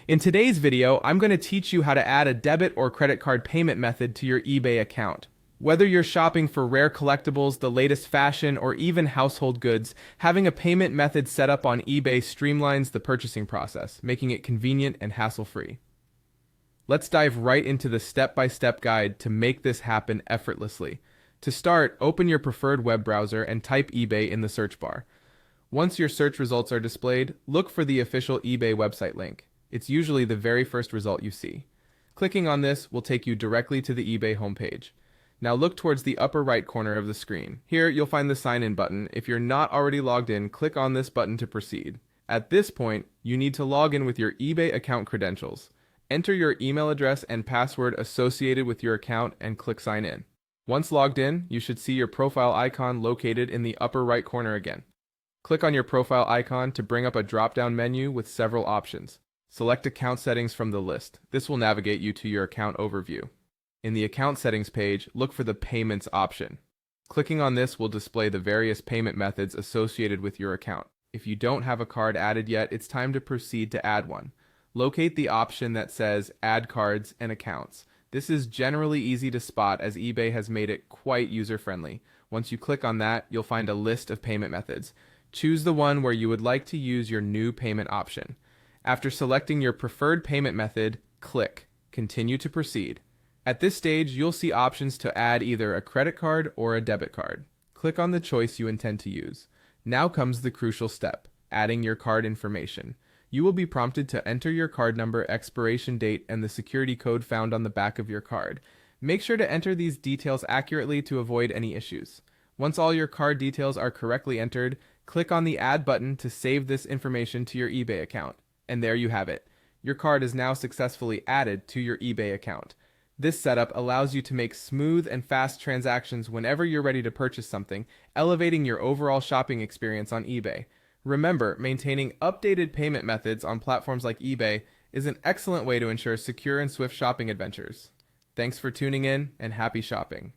In today's video, I'm going to teach you how to add a debit or credit card payment method to your eBay account. Whether you're shopping for rare collectibles, the latest fashion, or even household goods, having a payment method set up on eBay streamlines the purchasing process, making it convenient and hassle-free. Let's dive right into the step-by-step guide to make this happen effortlessly. To start, open your preferred web browser and type eBay in the search bar. Once your search results are displayed, look for the official eBay website link. It's usually the very first result you see. Clicking on this will take you directly to the eBay homepage. Now look towards the upper right corner of the screen. Here, you'll find the sign in button. If you're not already logged in, click on this button to proceed. At this point, you need to log in with your eBay account credentials. Enter your email address and password associated with your account and click sign in. Once logged in, you should see your profile icon located in the upper right corner again. Click on your profile icon to bring up a drop-down menu with several options. Select account settings from the list. This will navigate you to your account overview. In the account settings page, look for the payments option. Clicking on this will display the various payment methods associated with your account. If you don't have a card added yet, it's time to proceed to add one. Locate the option that says Add Cards and Accounts. This is generally easy to spot as eBay has made it quite user-friendly. Once you click on that, you'll find a list of payment methods. Choose the one where you would like to use your new payment option. After selecting your preferred payment method, click Continue to proceed. At this stage, you'll see options to add either a credit card or a debit card. Click on the choice you intend to use. Now comes the crucial step, adding your card information. You will be prompted to enter your card number, expiration date, and the security code found on the back of your card. Make sure to enter these details accurately to avoid any issues. Once all your card details are correctly entered, click on the Add button to save this information to your eBay account. And there you have it. Your card is now successfully added to your eBay account. This setup allows you to make smooth and fast transactions whenever you're ready to purchase something, elevating your overall shopping experience on eBay. Remember, maintaining updated payment methods on platforms like eBay is an excellent way to ensure secure and swift shopping adventures. Thanks for tuning in, and happy shopping.